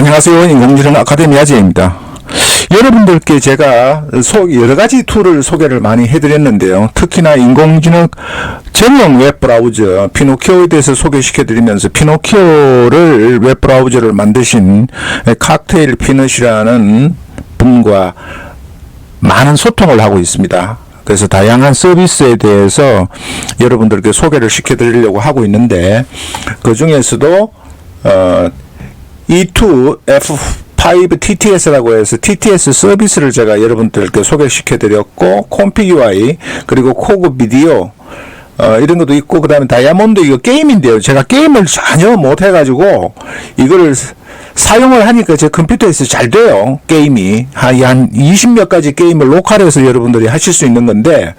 안녕하세요. 인공지능 아카데미 아재입니다. 여러분들께 제가 여러가지 툴을 소개를 많이 해드렸는데요. 특히나 인공지능 전용 웹브라우저 피노키오에 대해서 소개시켜드리면서 피노키오를 웹브라우저를 만드신 칵테일 피넛이라는 분과 많은 소통을 하고 있습니다. 그래서 다양한 서비스에 대해서 여러분들께 소개를 시켜드리려고 하고 있는데, 그 중에서도 E2F5 TTS라고 해서 TTS 서비스를 제가 여러분들께 소개시켜드렸고, 콤피UI 그리고 코그 비디오 이런 것도 있고, 그 다음에 다이아몬드, 이거 게임인데요. 제가 게임을 전혀 못해가지고 이거를 사용을 하니까 제 컴퓨터에서 잘 돼요. 게임이 한 20몇 가지 게임을 로컬에서 여러분들이 하실 수 있는 건데,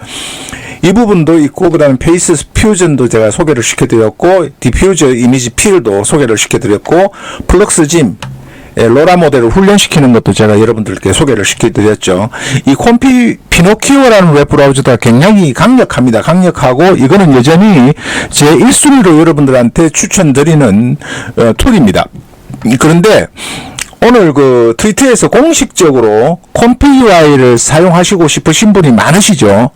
이 부분도 있고, 그 다음에 페이스 퓨전도 제가 소개를 시켜드렸고, 디퓨저 이미지 필도 소개를 시켜드렸고, 플럭스짐 로라 모델을 훈련시키는 것도 제가 여러분들께 소개를 시켜드렸죠. 이 피노키오라는 웹브라우저가 굉장히 강력합니다. 강력하고 이거는 여전히 제 1순위로 여러분들한테 추천드리는 툴입니다. 그런데 오늘 그 트위터에서 공식적으로 콤피UI를 사용하시고 싶으신 분이 많으시죠.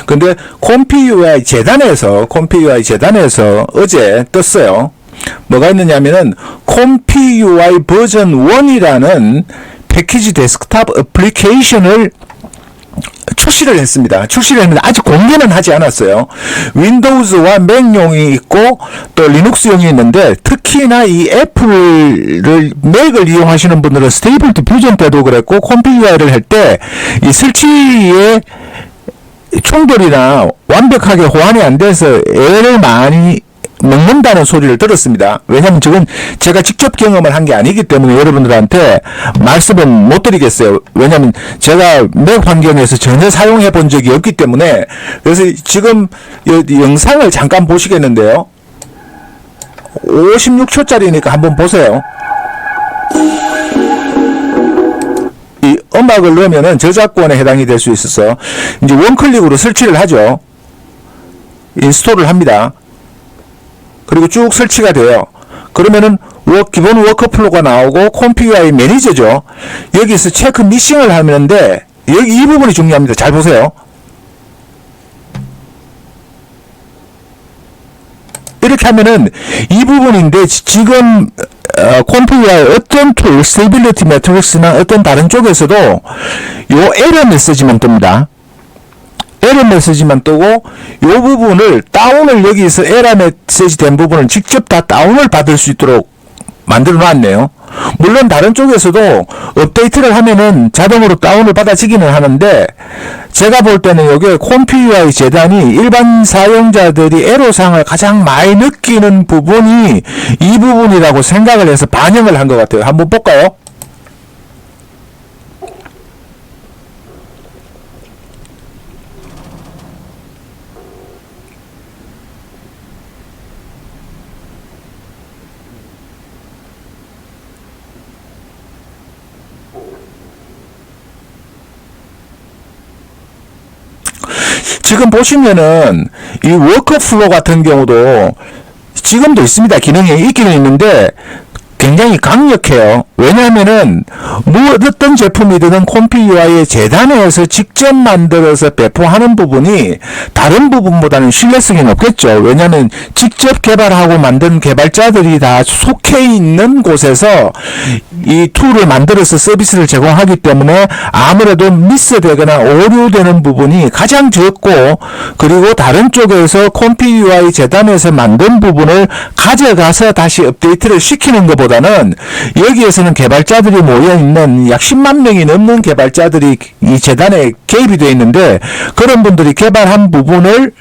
근데 콤피UI 재단에서 어제 떴어요. 뭐가 있느냐면은 콤피UI 버전 1이라는 패키지 데스크탑 애플리케이션을 출시를 했습니다. 아직 공개는 하지 않았어요. 윈도우즈와 맥용이 있고 또 리눅스용이 있는데, 특히나 이 맥을 이용하시는 분들은 스테이블 디퓨전 때도 그랬고, 콤피UI를 할 때 이 설치에 충돌이나 완벽하게 호환이 안 돼서 에러를 많이 먹는다는 소리를 들었습니다. 왜냐하면 지금 제가 직접 경험을 한 게 아니기 때문에 여러분들한테 말씀은 못 드리겠어요. 왜냐하면 제가 맥 환경에서 전혀 사용해 본 적이 없기 때문에. 그래서 지금 영상을 잠깐 보시겠는데요. 56초짜리니까 한번 보세요. 이 음악을 넣으면은 저작권에 해당이 될 수 있어서 이제 원클릭으로 설치를 하죠. 인스톨을 합니다. 그리고 쭉 설치가 돼요. 그러면은 기본 워크플로우가 나오고, 콤피UI 매니저죠. 여기서 체크 미싱을 하는데, 여기 이 부분이 중요합니다. 잘 보세요. 이렇게 하면은 이 부분인데, 지금 콤피UI 어떤 툴, 스테이빌리티 매트릭스나 어떤 다른 쪽에서도 요 에러 메시지만 뜹니다. 에러 메시지만 뜨고, 요 부분을 다운을, 여기서 에러 메시지 된 부분을 직접 다 다운을 받을 수 있도록 만들어 놨네요. 물론 다른 쪽에서도 업데이트를 하면은 자동으로 다운을 받아지기는 하는데, 제가 볼 때는 여기에 콤피UI 재단이 일반 사용자들이 애로사항을 가장 많이 느끼는 부분이 이 부분이라고 생각을 해서 반영을 한 것 같아요. 한번 볼까요? 지금 보시면은 이 워크플로우 같은 경우도 지금도 있습니다. 기능이 있기는 있는데 굉장히 강력해요. 왜냐하면은 어떤 제품이든 콤피UI의 재단에서 직접 만들어서 배포하는 부분이 다른 부분보다는 신뢰성이 높겠죠. 왜냐하면 직접 개발하고 만든 개발자들이 다 속해 있는 곳에서 이 툴을 만들어서 서비스를 제공하기 때문에 아무래도 미스되거나 오류되는 부분이 가장 적고, 그리고 다른 쪽에서 콤피UI 재단에서 만든 부분을 가져가서 다시 업데이트를 시키는 것보다는, 여기에서는 개발자들이 모여있는 약 10만 명이 넘는 개발자들이 이 재단에 개입이 되어 있는데, 그런 분들이 개발한 부분을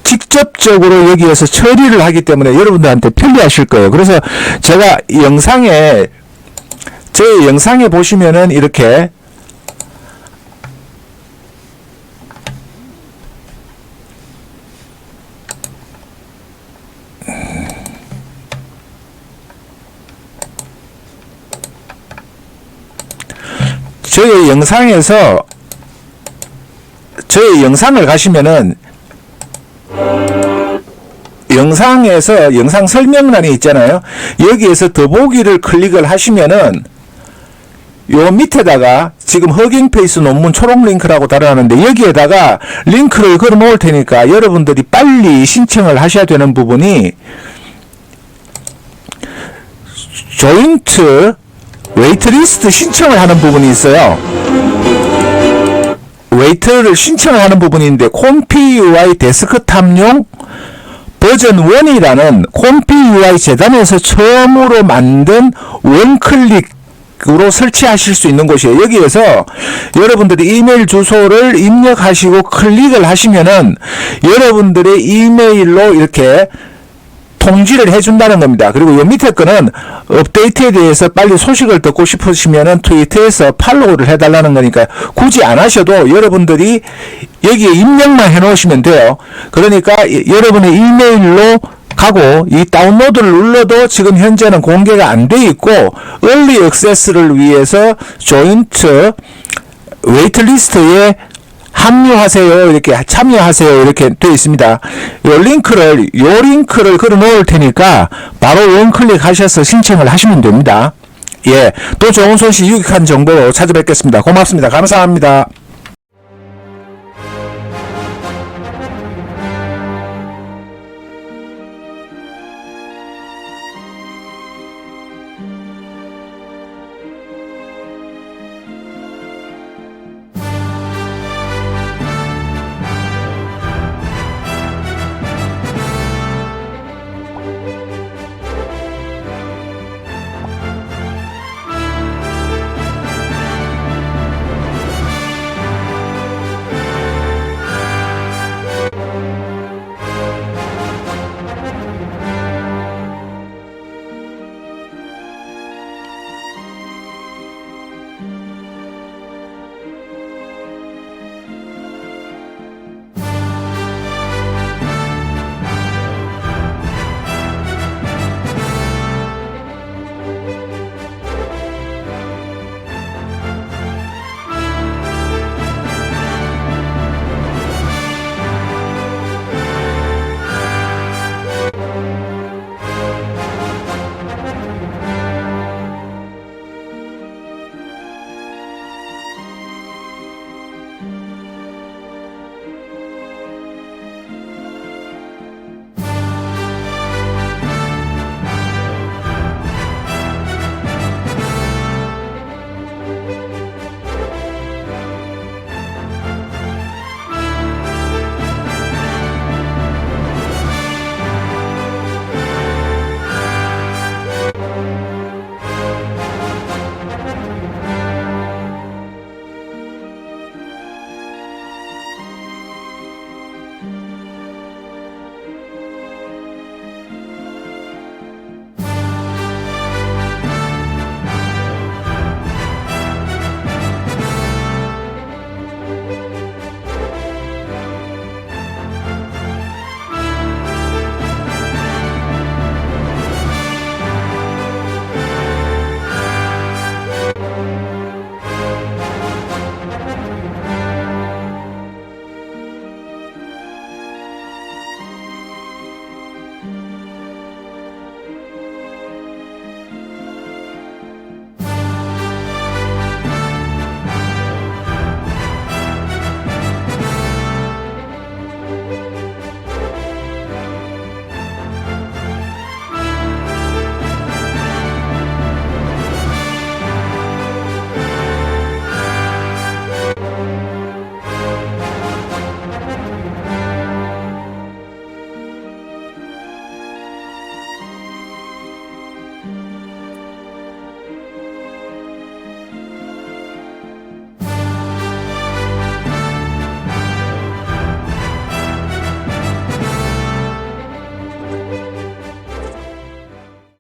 직접적으로 여기에서 처리를 하기 때문에 여러분들한테 편리하실 거예요. 그래서 제가 제 영상에 보시면은 이렇게 저의 영상을 가시면은 영상에서 영상 설명란이 있잖아요. 여기에서 더보기를 클릭을 하시면은 요 밑에다가 지금 허깅 페이스 논문 초록 링크라고 달아놨는데 여기에다가 링크를 걸어 놓을 테니까 여러분들이 빨리 신청을 하셔야 되는 부분이 조인트 웨이트리스트 신청을 하는 부분이 있어요. 웨이트를 신청을 하는 부분인데 콤피 UI 데스크탑용 버전 1이라는 콤피 UI 재단에서 처음으로 만든 원클릭으로 설치하실 수 있는 곳이에요. 여기에서 여러분들이 이메일 주소를 입력하시고 클릭을 하시면은 여러분들의 이메일로 이렇게 통지를 해준다는 겁니다. 그리고 요 밑에 거는 업데이트에 대해서 빨리 소식을 듣고 싶으시면은 트위터에서 팔로우를 해달라는 거니까 굳이 안 하셔도 여러분들이 여기에 입력만 해 놓으시면 돼요. 그러니까 여러분의 이메일로 가고 이 다운로드를 눌러도 지금 현재는 공개가 안 돼 있고 얼리 액세스를 위해서 조인트 웨이트리스트에 합류하세요. 이렇게 참여하세요. 이렇게 되어 있습니다. 요 링크를 걸어 놓을 테니까 바로 원클릭 하셔서 신청을 하시면 됩니다. 예. 또 좋은 소식 유익한 정보로 찾아뵙겠습니다. 고맙습니다. 감사합니다.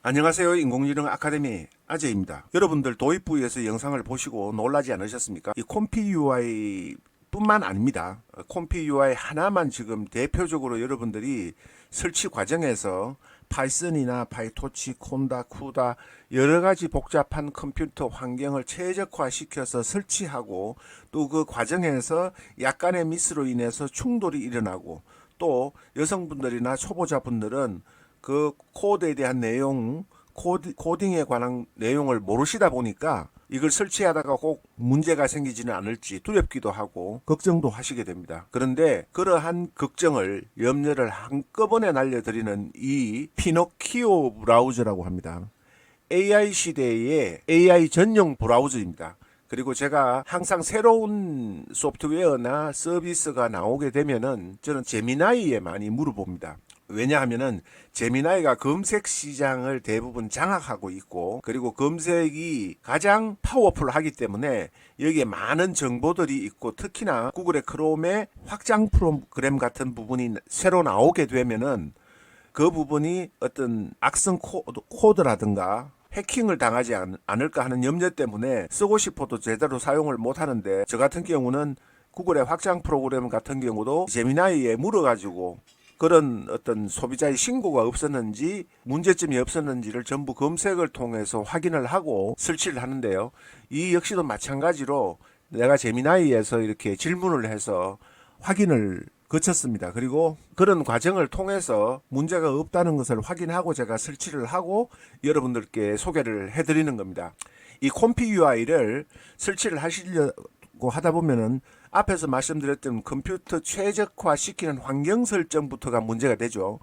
안녕하세요. 인공지능 아카데미 아재입니다. 여러분들 도입부에서 영상을 보시고 놀라지 않으셨습니까? 이 콤피 UI 뿐만 아닙니다. 콤피 UI 하나만 지금 대표적으로 여러분들이 설치 과정에서 파이썬이나 파이토치, 콘다, 쿠다 여러가지 복잡한 컴퓨터 환경을 최적화시켜서 설치하고 또 그 과정에서 약간의 미스로 인해서 충돌이 일어나고 또 여성분들이나 초보자분들은 그 코드에 대한 내용, 코딩에 관한 내용을 모르시다 보니까 이걸 설치하다가 꼭 문제가 생기지는 않을지 두렵기도 하고 걱정도 하시게 됩니다. 그런데 그러한 걱정을 염려를 한꺼번에 날려드리는 이 피노키오 브라우저라고 합니다. AI 시대의 AI 전용 브라우저입니다. 그리고 제가 항상 새로운 소프트웨어나 서비스가 나오게 되면은 저는 제미나이에 많이 물어봅니다. 왜냐하면은 제미나이가 검색 시장을 대부분 장악하고 있고, 그리고 검색이 가장 파워풀하기 때문에 여기에 많은 정보들이 있고, 특히나 구글의 크롬의 확장 프로그램 같은 부분이 새로 나오게 되면은 그 부분이 어떤 악성 코드라든가 해킹을 당하지 않을까 하는 염려 때문에 쓰고 싶어도 제대로 사용을 못 하는데, 저 같은 경우는 구글의 확장 프로그램 같은 경우도 제미나이에 물어가지고 그런 어떤 소비자의 신고가 없었는지 문제점이 없었는지를 전부 검색을 통해서 확인을 하고 설치를 하는데요. 이 역시도 마찬가지로 내가 제미나이에서 이렇게 질문을 해서 확인을 거쳤습니다. 그리고 그런 과정을 통해서 문제가 없다는 것을 확인하고 제가 설치를 하고 여러분들께 소개를 해드리는 겁니다. 이 콤피 UI를 설치를 하시려고 하다 보면은 앞에서 말씀드렸던 컴퓨터 최적화 시키는 환경 설정부터가 문제가 되죠.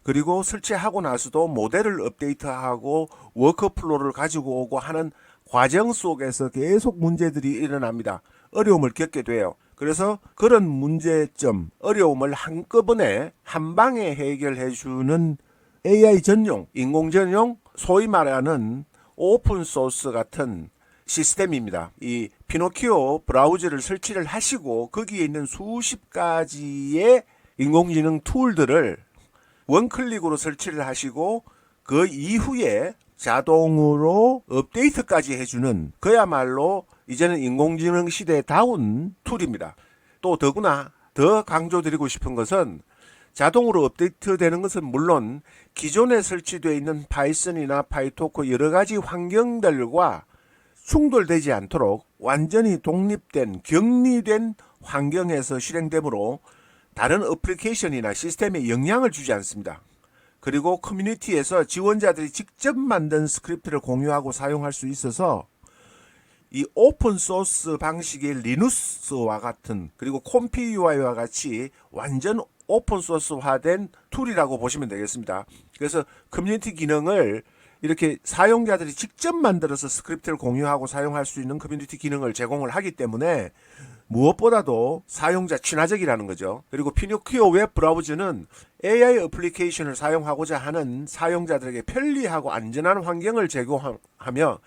그리고 설치하고 나서도 모델을 업데이트하고 워크플로우를 가지고 오고 하는 과정 속에서 계속 문제들이 일어납니다. 어려움을 겪게 돼요. 그래서 그런 문제점, 어려움을 한꺼번에 한 방에 해결해주는 AI 전용, 인공 전용, 소위 말하는 오픈소스 같은 시스템입니다. 이 피노키오 브라우저를 설치를 하시고 거기에 있는 수십 가지의 인공지능 툴들을 원클릭으로 설치를 하시고 그 이후에 자동으로 업데이트까지 해주는, 그야말로 이제는 인공지능 시대다운 툴입니다. 또 더구나 더 강조드리고 싶은 것은 자동으로 업데이트 되는 것은 물론 기존에 설치되어 있는 파이썬이나 파이토크 여러 가지 환경들과 충돌되지 않도록 완전히 독립된 격리된 환경에서 실행되므로 다른 어플리케이션이나 시스템에 영향을 주지 않습니다. 그리고 커뮤니티에서 지원자들이 직접 만든 스크립트를 공유하고 사용할 수 있어서 이 오픈소스 방식의 리눅스와 같은, 그리고 콤피 UI와 같이 완전 오픈소스화된 툴이라고 보시면 되겠습니다. 그래서 커뮤니티 기능을 이렇게 사용자들이 직접 만들어서 스크립트를 공유하고 사용할 수 있는 커뮤니티 기능을 제공을 하기 때문에 무엇보다도 사용자 친화적이라는 거죠. 그리고 피노키오 웹 브라우저는 AI 어플리케이션을 사용하고자 하는 사용자들에게 편리하고 안전한 환경을 제공하며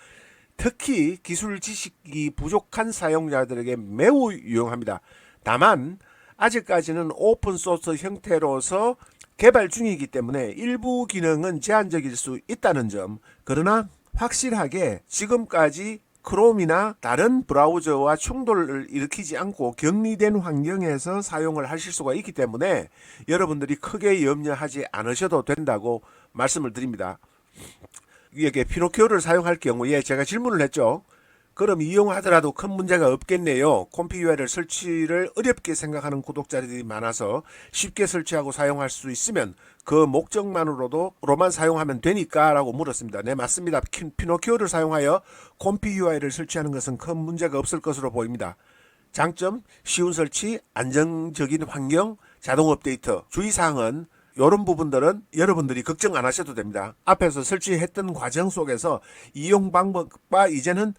특히 기술 지식이 부족한 사용자들에게 매우 유용합니다. 다만 아직까지는 오픈소스 형태로서 개발 중이기 때문에 일부 기능은 제한적일 수 있다는 점, 그러나 확실하게 지금까지 크롬이나 다른 브라우저와 충돌을 일으키지 않고 격리된 환경에서 사용을 하실 수가 있기 때문에 여러분들이 크게 염려하지 않으셔도 된다고 말씀을 드립니다. 이게 피노키오를 사용할 경우에 제가 질문을 했죠. 그럼 이용하더라도 큰 문제가 없겠네요. 콤피 UI를 설치를 어렵게 생각하는 구독자들이 많아서 쉽게 설치하고 사용할 수 있으면 그 목적만으로만 사용하면 되니까 라고 물었습니다. 네, 맞습니다. 피노키오를 사용하여 콤피 UI를 설치하는 것은 큰 문제가 없을 것으로 보입니다. 장점, 쉬운 설치, 안정적인 환경, 자동 업데이트. 주의사항은 이런 부분들은 여러분들이 걱정 안 하셔도 됩니다. 앞에서 설치했던 과정 속에서 이용 방법과 이제는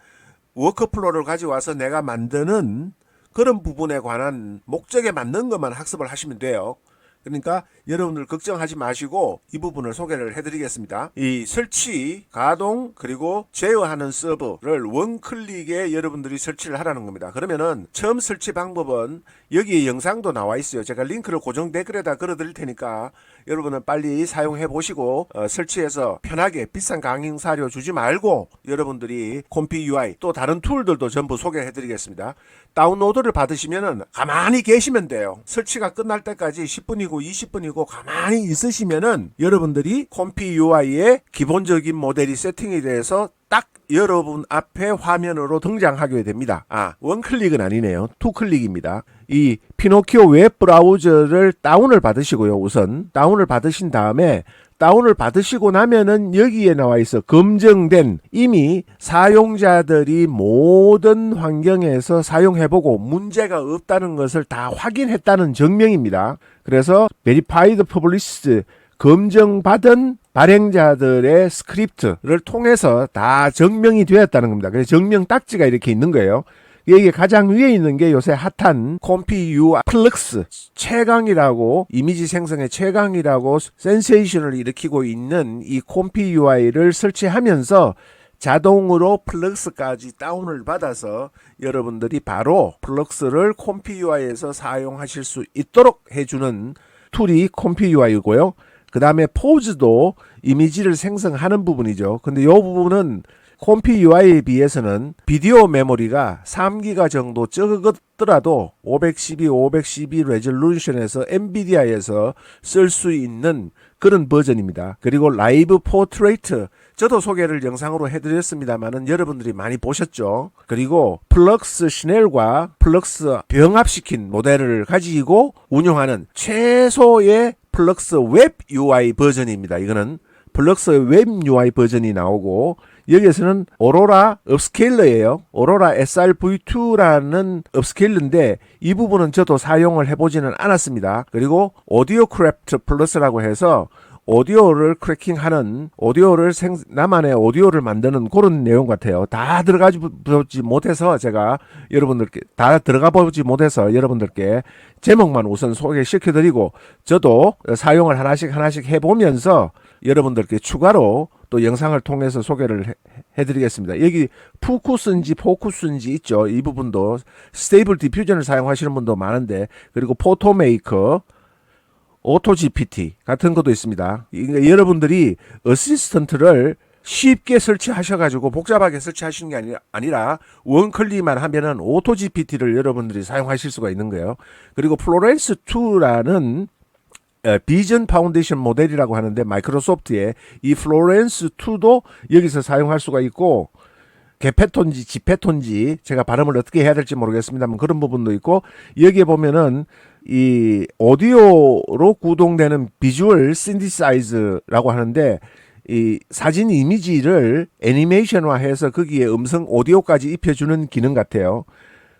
워크플로우를 가져와서 내가 만드는 그런 부분에 관한 목적에 맞는 것만 학습을 하시면 돼요. 그러니까 여러분들 걱정하지 마시고 이 부분을 소개를 해드리겠습니다. 이 설치, 가동, 그리고 제어하는 서버를 원클릭에 여러분들이 설치를 하라는 겁니다. 그러면은 처음 설치 방법은 여기에 영상도 나와 있어요. 제가 링크를 고정 댓글에다 걸어드릴 테니까 여러분은 빨리 사용해 보시고 설치해서 편하게 비싼 강의사료 주지 말고 여러분들이 콤피 UI 또 다른 툴들도 전부 소개해 드리겠습니다. 다운로드를 받으시면은 가만히 계시면 돼요. 설치가 끝날 때까지 10분이고 20분이고 가만히 있으시면은 여러분들이 콤피 UI의 기본적인 모델이 세팅이 돼서 딱 여러분 앞에 화면으로 등장하게 됩니다. 원클릭은 아니네요. 투클릭입니다. 이 피노키오 웹 브라우저를 다운을 받으시고요. 우선 다운을 받으신 다음에 다운을 받으시고 나면은 여기에 나와 있어 검증된 이미 사용자들이 모든 환경에서 사용해보고 문제가 없다는 것을 다 확인했다는 증명입니다. 그래서 Verified Published 검증받은 발행자들의 스크립트를 통해서 다 증명이 되었다는 겁니다. 그래서 증명 딱지가 이렇게 있는 거예요. 여기 가장 위에 있는 게 요새 핫한 콤피UI 플럭스 최강이라고, 이미지 생성의 최강이라고 센세이션을 일으키고 있는 이 콤피UI를 설치하면서 자동으로 플럭스까지 다운을 받아서 여러분들이 바로 플럭스를 콤피UI에서 사용하실 수 있도록 해주는 툴이 콤피UI이고요. 그 다음에 포즈도 이미지를 생성하는 부분이죠. 근데 이 부분은 콤피UI에 비해서는 비디오 메모리가 3기가 정도 적었더라도 512 레졸루션에서 엔비디아에서 쓸 수 있는 그런 버전입니다. 그리고 라이브 포트레이트, 저도 소개를 영상으로 해드렸습니다만은 여러분들이 많이 보셨죠. 그리고 플럭스 시넬과 플럭스 병합시킨 모델을 가지고 운영하는 최소의 플럭스 웹 UI 버전입니다. 이거는 플럭스 웹 UI 버전이 나오고, 여기에서는 오로라 업스케일러예요. 오로라 SRV2라는 업스케일러인데 이 부분은 저도 사용을 해보지는 않았습니다. 그리고 오디오 크래프트 플러스라고 해서 오디오를 크래킹하는, 오디오를 나만의 오디오를 만드는 그런 내용 같아요. 다 들어가 보지 못해서 제가 여러분들께 제목만 우선 소개시켜드리고, 저도 사용을 하나씩 해보면서 여러분들께 추가로 또 영상을 통해서 소개를 해드리겠습니다. 여기 포쿠스인지 있죠. 이 부분도 스테이블 디퓨전을 사용하시는 분도 많은데, 그리고 포토메이커, 오토GPT 같은 것도 있습니다. 여러분들이 어시스턴트를 쉽게 설치하셔가지고 복잡하게 설치하시는 게 아니라 원클릭만 하면은 오토GPT를 여러분들이 사용하실 수가 있는 거예요. 그리고 플로렌스2라는 비전 파운데이션 모델이라고 하는데, 마이크로소프트의 이 플로렌스2도 여기서 사용할 수가 있고, 게페톤지 지페톤지 제가 발음을 어떻게 해야 될지 모르겠습니다만 그런 부분도 있고, 여기에 보면은 이 오디오로 구동되는 비주얼 신디사이즈라고 하는데, 이 사진 이미지를 애니메이션화해서 거기에 음성 오디오까지 입혀주는 기능 같아요.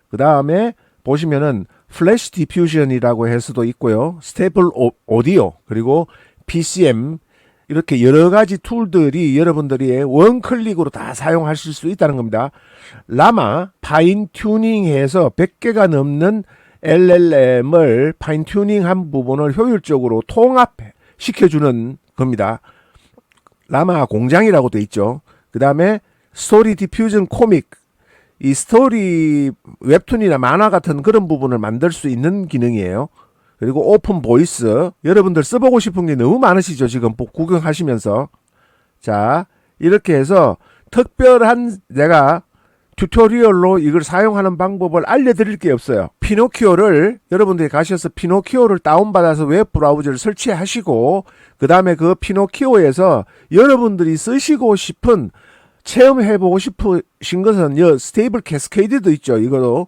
그 다음에 보시면은 플래시 디퓨전이라고 해서도 있고요. 스테이블 오디오, 그리고 PCM, 이렇게 여러 가지 툴들이 여러분들이 원클릭으로 다 사용하실 수 있다는 겁니다. 라마 파인 튜닝해서 100개가 넘는 LLM을 파인 튜닝한 부분을 효율적으로 통합시켜주는 겁니다. 라마 공장이라고 돼 있죠. 그 다음에 스토리 디퓨전 코믹, 이 스토리 웹툰이나 만화 같은 그런 부분을 만들 수 있는 기능이에요. 그리고 오픈 보이스, 여러분들 써보고 싶은 게 너무 많으시죠. 지금 구경하시면서. 자, 이렇게 해서 특별한 내가 튜토리얼로 이걸 사용하는 방법을 알려드릴 게 없어요. 피노키오를, 여러분들이 가셔서 피노키오를 다운받아서 웹 브라우저를 설치하시고, 그 다음에 그 피노키오에서 여러분들이 쓰시고 싶은, 체험해보고 싶으신 것은 스테이블 캐스케이드도 있죠. 이거도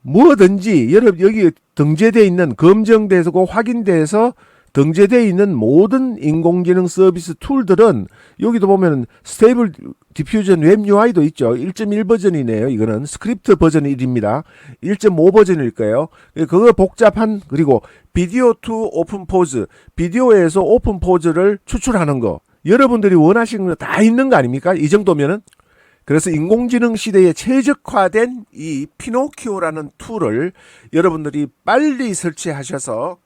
뭐든지 여기 등재되어 있는, 검증되고 확인돼서 등재되어 있는 모든 인공지능 서비스 툴들은 여기도 보면 스테이블 디퓨전 웹 UI도 있죠. 1.1 버전이네요. 이거는 스크립트 버전 1입니다. 1.5 버전일 거예요. 그거 복잡한, 그리고 비디오 투 오픈 포즈, 비디오에서 오픈 포즈를 추출하는 거, 여러분들이 원하시는 거 다 있는 거 아닙니까? 이 정도면은. 그래서 인공지능 시대에 최적화된 이 피노키오라는 툴을 여러분들이 빨리 설치하셔서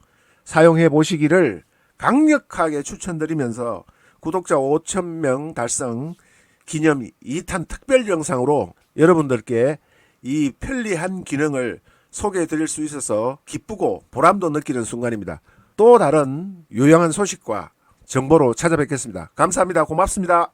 사용해 보시기를 강력하게 추천드리면서, 구독자 5,000명 달성 기념 2탄 특별 영상으로 여러분들께 이 편리한 기능을 소개해 드릴 수 있어서 기쁘고 보람도 느끼는 순간입니다. 또 다른 유용한 소식과 정보로 찾아뵙겠습니다. 감사합니다. 고맙습니다.